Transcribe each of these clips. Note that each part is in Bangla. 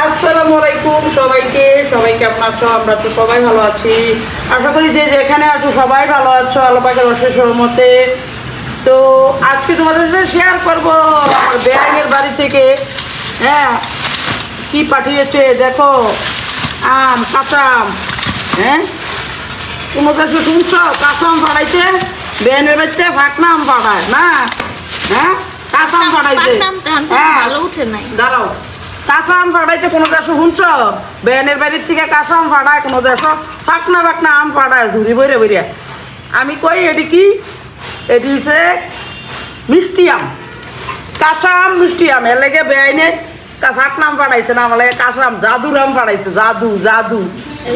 আসসালামু আলাইকুম সবাইকে কেমন আছো? আমরা তো সবাই ভালো আছি। আশা করি যে যেখানে আছো সবাই ভালো আছো, আল্লাহ পাকের অশেষ রহমতে। তো আজকে তোমাদের সাথে শেয়ার করবো আমার বেআইনের বাড়ি থেকে কি পাঠিয়েছে দেখো। আম, কাঁচা আম। তোমার কাছে শুনছো কাঁচা আম পাঠাইছে? বেআইনের বাড়িতে ফাঁকনা আম পাঠায় না? কাঁচা আম পাঠাইছে। দাঁড়াও, কাঁচা আম ফাটাইতে কোনো দেশ শুনছ? বেনের বাড়ির থেকে কাঁচা আম ফাটায় কোনো দেশ ফাঁকনা আম ফাটায় ঝুড়ি বইরে বইরে। আমি কই এটি কি? এটি হচ্ছে মিষ্টি আম, কাঁচা আম মিষ্টি আম। এর লেগে বেআইনে ফাঁকনা আম ফাটাইছে না, আমার লাগে কাঁচা আম জাদুর আম ফাটাইছে। জাদু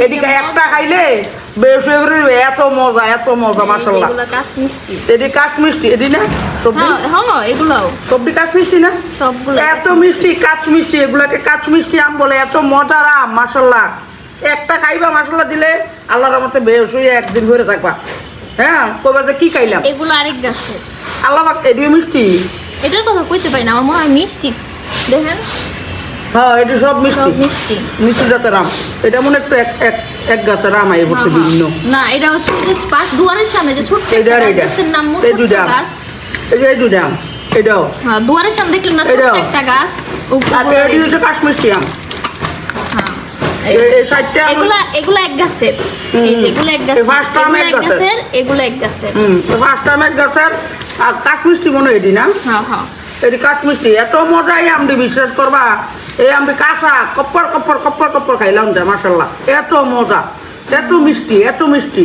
এদিকে একটা খাইলে বেশ এত মজা মাশাআল্লাহ। এটি কাঁচ মিষ্টি, এটি না সবজি কাঁচ মিষ্টি না, এত মিষ্টি কাঁচ মিষ্টি। এগুলাকে কাঁচ মিষ্টি আম বলে। এত মজার আম মাশাআল্লাহ। একটা খাইবা মাশাআল্লাহ দিলে আল্লাহর রহমতে বেশ হয়ে একদিন ধরে থাকবা। কবে যে কি খাইলাম এগুলো আরেক গাছের আল্লাহ পাক। এটিও মিষ্টি, এটার কথা কইতে পারি না, আমার মনে হয় মিষ্টি। দেখেন এটি সব মিষ্টি মিষ্টি জাতের আম। এটা মনে একটু এক গাছের আম আই বলছে ভিন্ন না। এটা হচ্ছে যে দুয়ারের সামনে যে ছোট্ট গাছের নাম এই দুইটা আম। এটাও দুয়ারের সামনে দেখলেন না ছোট্ট একটা গাছ। এটি হচ্ছে কাশ মিষ্টি আম। এগুলা এক গাছের, এগুলো এক গাছের, এগুলো এক গাছের। ফার্স্ট টাইম এক গাছের কাশ মিষ্টি মনে এটি না? এটি কাশ মিষ্টি। এত মজা এই আমটি, বিশ্বাস করবা। এই আমটি কাঁচা কপ্পর খাইলাম যা মাশাআল্লাহ। এত মজা, এত মিষ্টি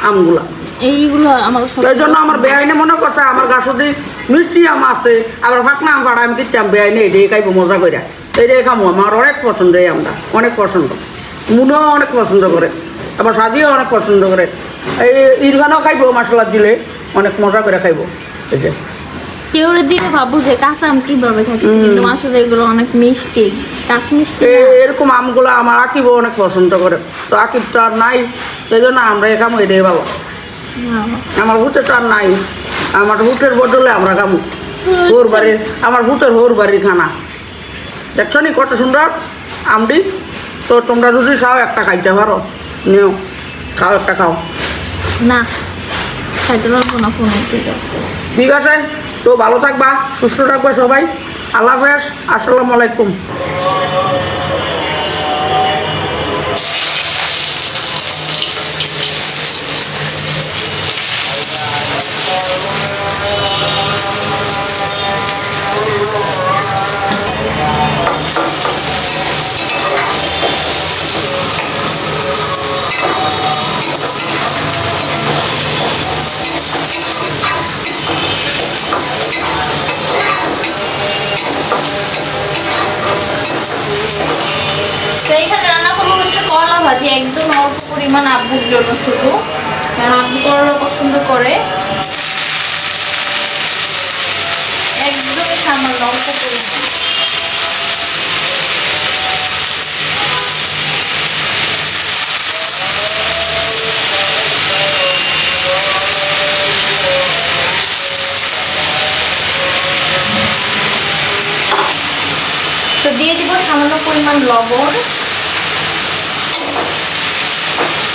আমগুলা। এইগুলো আমার এই জন্য আমার বেআইনে মনে করছে আমার গাছটি মিষ্টি আম আছে, আবার ফাঁকনা আম ফাড়া আমি দিচ্ছি। বেআইনে এটাই খাইবো মজা করে, এটাই খামো। আমার অনেক পছন্দ এই আমটা, অনেক পছন্দ। মুনও অনেক পছন্দ করে, আবার সাদিও অনেক পছন্দ করে। এই ইরফানও খাইবো মাশাআল্লাহ, দিলে অনেক মজা করে খাইবো। এই যে কেউ দিলে ভাববো যে কাঁচা আম কিভাবে খাইছে, কিন্তু আসলে এগুলো অনেক মিষ্টি, কাঁচ মিষ্টি। এরকম আমগুলো আমার আকিবও অনেক পছন্দ করে। তো আকিব তো আর নাই, এই জন্য আমরা খামো এটাই ভালো। আমার ভূতের তো আর নাই, আমার ভূতের বদলে আমরা খামো হোর বাড়ির, আমার ভূতের হোর বাড়ির খানা। দেখছো নি কত সুন্দর আমটি? তো তোমরা যদি খাও একটা খাইতে পারো, নিও খাও, একটা খাও না খাইতে পারবো না। ঠিক আছে, তো ভালো থাকবা, সুস্থ থাকবা সবাই। আল্লাহ হাফেজ, আসসালামু আলাইকুম। তো এখানে রান্না করবো হচ্ছে করলা ভাজি, একদম অল্প পরিমাণ আব্বুর জন্য শুধু, কারণ আব্বু করলা পছন্দ করে। একদমই সামান্য অল্প পরিমাণ। তো দিয়ে দিব সামান্য পরিমাণ লবণ।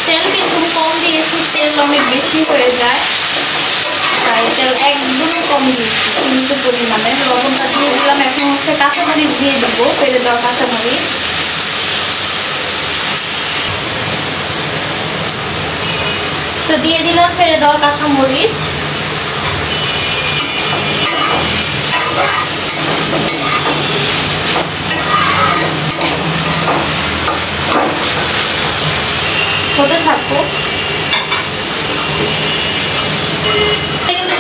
তেল কিন্তু কম দিয়েছি, তেল অনেক বেশি হয়ে যায়, তাই তেল একদম কম দিয়েছি, কিন্তু পরিমাণে লবণটা দিয়ে দিলাম। এখন হচ্ছে কাঁচামরিচ দিয়ে দিব, ফেলে দেওয়া কাঁচামরিচ। তো দিয়ে দিলাম ফেলে দেওয়া কাঁচামরিচ। হতে থাকুক।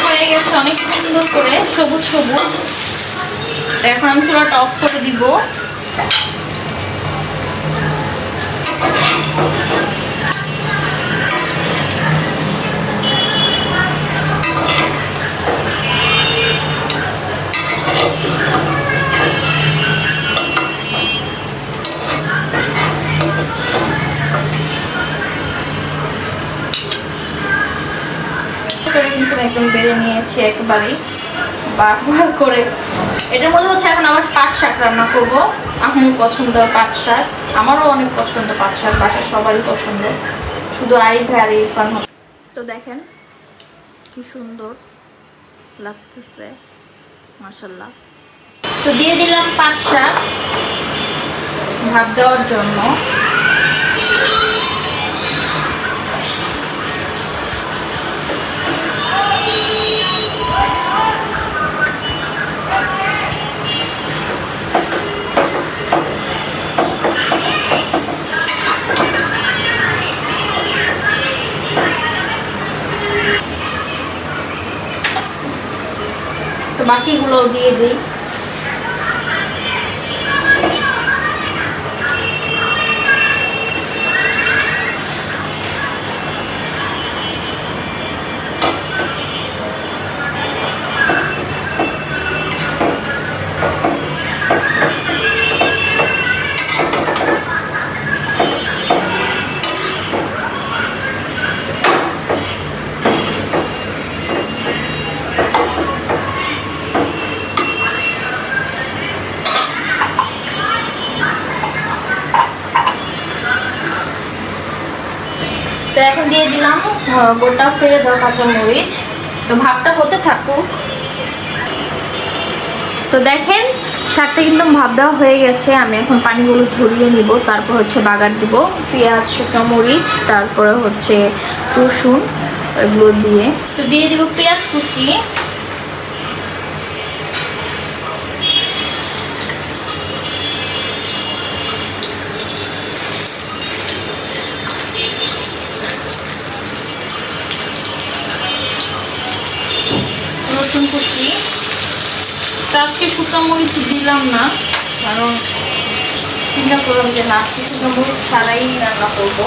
হয়ে গেছে অনেক সুন্দর করে সবুজ। এখন আমি চুলাটা অফ করে দিব। কিন্তু একদম বেড়ে নিয়েছি একেবারেই, বারবার করে এটার মধ্যে হচ্ছে এখন আবার পাট শাক রান্না করবো। আমার পছন্দ পাট শাক, আমারও অনেক পছন্দ পাট শাক, বাসার সবারই পছন্দ, শুধু আরিফ ভাই আর ইরফান। তো দেখেন কি সুন্দর লাগতেছে মাশাআল্লাহ। তো দিয়ে দিলাম পাট শাক ভাপ দেওয়ার জন্য। তো বাকিগুলো দিয়ে দিই। তো এখন দিয়ে দিলাম গোটা ফেলে দেওয়া কাঁচামরিচ। তো ভাতটা হতে থাকুক। তো দেখেন শাকটা কিন্তু ভাপ দেওয়া হয়ে গেছে। আমি এখন পানিগুলো ঝরিয়ে নিব, তারপর হচ্ছে বাগার দিব পেঁয়াজ, শুকনো মরিচ, তারপরে হচ্ছে রসুন, এগুলো দিয়ে। তো দিয়ে দিব পেঁয়াজ কুচি, রসুন কুচি। তো আজকে শুকনো মরিচ দিলাম না, কারণ চিন্তা করলাম যে না আজকে শুকনো মরিচ ছাড়াই রান্না করবো,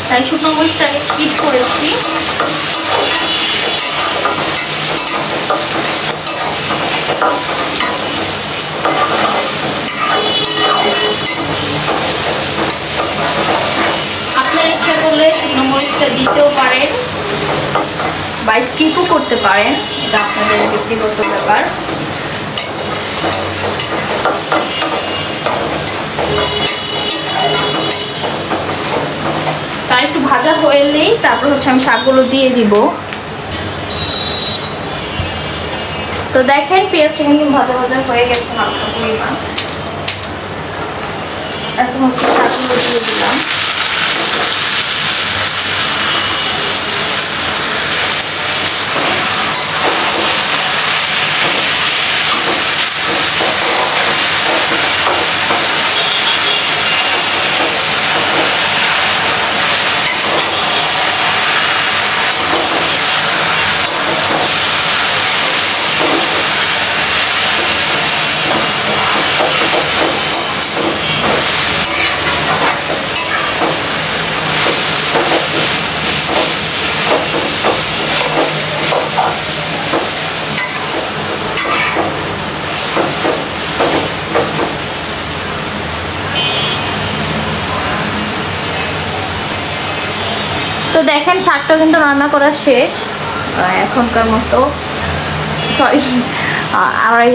তাই শুকনো মরিচটাকে স্কিপ করেছি। আপনার ইচ্ছা করলে শুকনো মরিচটা দিতেও পারেন বা স্কিপও করতে পারেন, এটা আপনাদের ব্যক্তিগত ব্যাপার। তার একটু ভাজা হলেই তারপর হচ্ছে আমি শাকগুলো দিয়ে দিব। তো দেখেন পেঁয়াজটা কিন্তু ভাজা ভাজা হয়ে গেছে হালকা পরিমাণ। এখন হচ্ছে শাকগুলো দিয়ে দিলাম। তো দেখেন শাকটা কিন্তু রান্না করা শেষ এখনকার মতো। সরি, আড়াই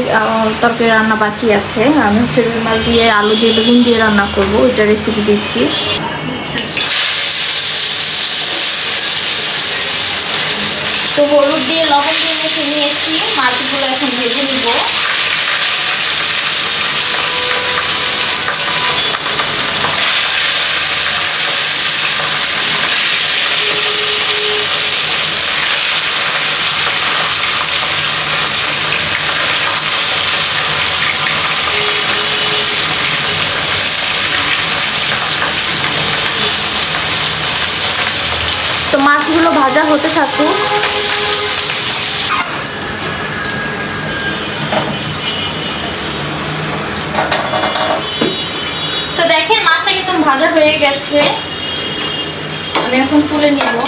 তরকারি রান্না বাকি আছে। আমি হচ্ছে রুই মাছ দিয়ে আলু দিয়ে বেগুন দিয়ে রান্না করবো, ওইটা রেসিপি দিচ্ছি। তো হলুদ দিয়ে লবণ দিয়ে মেখে নিয়েছি, মাছগুলো এখন ভেজে নিব। তো মাছগুলো ভাজা হতে থাকুক। তো দেখেন মাছটা কিন্তু ভাজা হয়ে গেছে, আমি এখন তুলে নিব।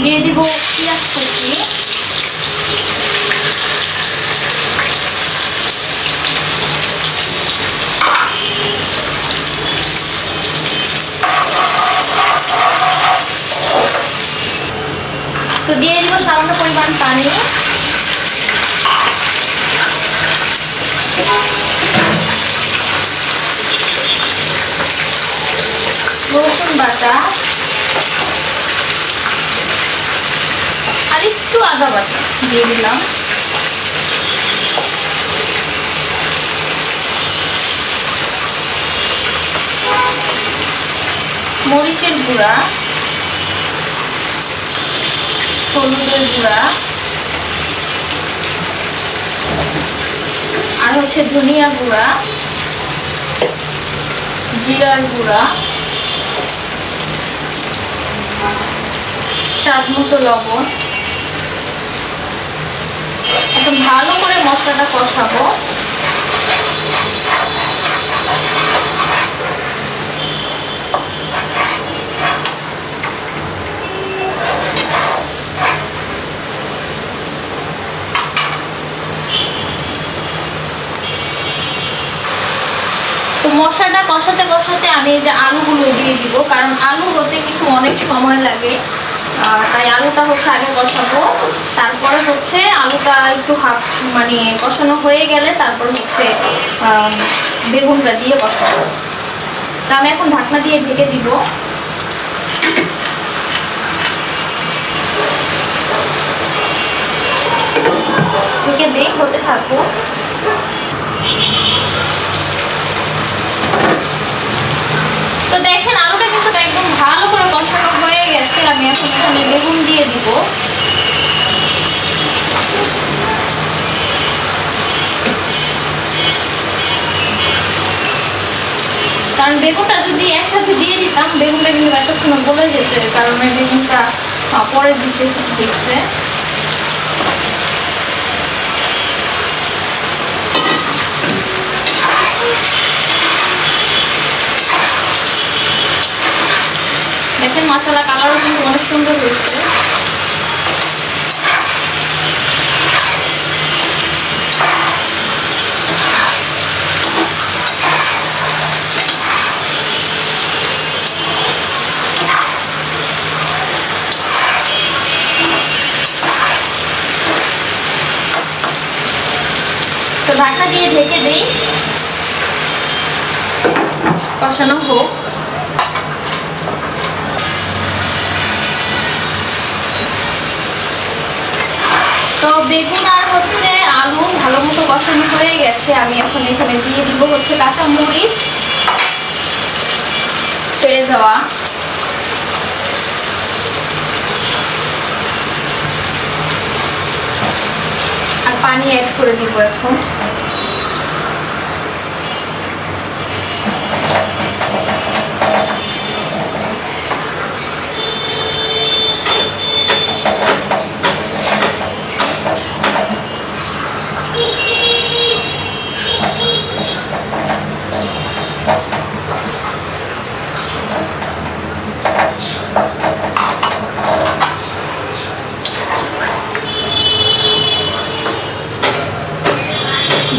দিয়ে দিব পেঁয়াজ কুচি। তো দিয়ে দিব সামান্য পরিমাণ পানি। রসুন বাটা আর একটু আদা বাটা দিয়ে দিলাম। মরিচের গুঁড়া, হলুদের গুঁড়া আর হচ্ছে ধনিয়া গুঁড়া, জিরার গুঁড়া, স্বাদ মতো লবণ। এখন ভালো করে মশলাটা কষাবো। তো মশলাটা কষাতে কষাতে আমি এই যে আলুগুলো দিয়ে দিব, কারণ আলু হতে কিন্তু অনেক সময় লাগে, তাই আলুটা হচ্ছে আগে কষাবো। তারপরে হচ্ছে আলুটা একটু মানে কষানো হয়ে গেলে তারপর হচ্ছে বেগুনটা দিয়ে কষাবো। তো আমি এখন ঢাকনা দিয়ে ঢেকে দিব। ঢেকে দিই, হতে থাকবো। তো দেখেন আলুটা কিন্তু একদম ভালো করে কষানো হয়ে গেছে। আমি এখন এখানে বেগুন দিয়ে দিব। কারণ বেগুনটা যদি একসাথে দিয়ে দিতাম, বেগুনটা কিন্তু এতক্ষণ গলে যেত, এর কারণে বেগুনটা পরে দিতে দেখছে। দেখেন মশলা কালারও কিন্তু অনেক সুন্দর হয়েছে। তো ঢাকনা দিয়ে ঢেকে দেই, কষানো হোক। তো বেগুন আর হচ্ছে আলু ভালো মতো কষানো হয়ে গেছে। আমি এখন এখানে দিয়ে দিব হচ্ছে কাঁচা মরিচ ফেলে দেওয়া, আর পানি অ্যাড করে দিব এখন।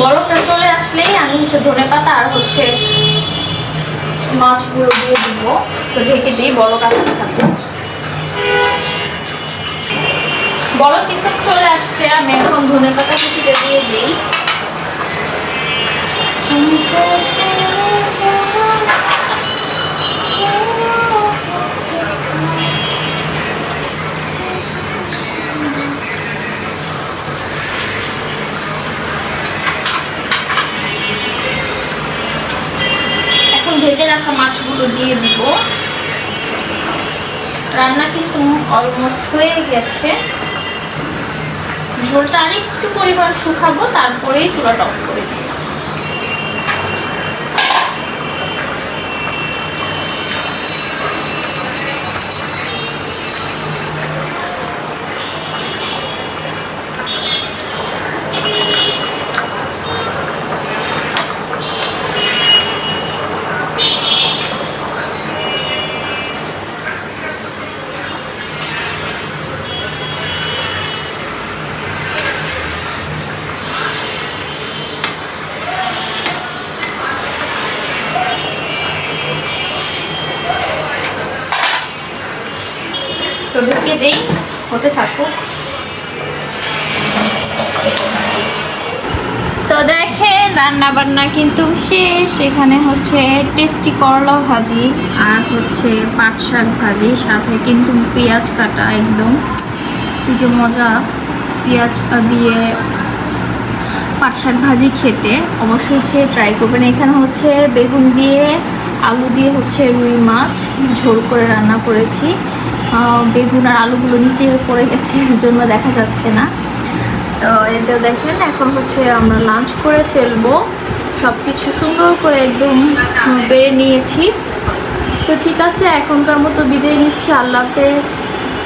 বলকটা চলে আসলেই আমি হচ্ছে ধনেপাতা আর হচ্ছে মাছগুলো দিয়ে দিব। তো ঢেকে দিয়ে বলক আসতে থাকবো। বলক কিন্তু চলে আসছে, আমি এখন ধনেপাতা কুচিটা দিয়ে দিই। ভেজে রাখা মাছগুলো দিয়ে দিব। রান্না কিন্তু অলমোস্ট হয়ে গেছে। ঝোলটা আরেকটু পরিমাণ শুকাবো, তারপরেই চুলাটা অফ করে দিব। তো ঢেকে দেই। হতে থাকুক। তো দেখেন রান্না বান্না কিন্তু শেষ। এখানে হচ্ছে টেস্টি করলা ভাজি আর হচ্ছে পাট শাক ভাজি, সাথে কিন্তু পেঁয়াজ কাটা, একদম কি যে মজা পেঁয়াজ দিয়ে পাট শাক ভাজি খেতে। অবশ্যই খেয়ে ট্রাই করবেন। এখানে হচ্ছে বেগুন দিয়ে আলু দিয়ে হচ্ছে রুই মাছ ঝোল করে রান্না করেছি। বেগুন আর আলুগুলো নিচে পড়ে গেছে, এর জন্য দেখা যাচ্ছে না। তো এতে দেখেন এখন হচ্ছে আমরা লাঞ্চ করে ফেলবো। সব কিছু সুন্দর করে একদম বেড়ে নিয়েছি। তো ঠিক আছে, এখনকার মতো বিদায় নিচ্ছি। আল্লাহ হাফেজ।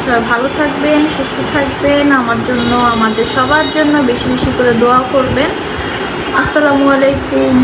সবাই ভালো থাকবেন, সুস্থ থাকবেন। আমার জন্য, আমাদের সবার জন্য বেশি বেশি করে দোয়া করবেন। আসসালামু আলাইকুম।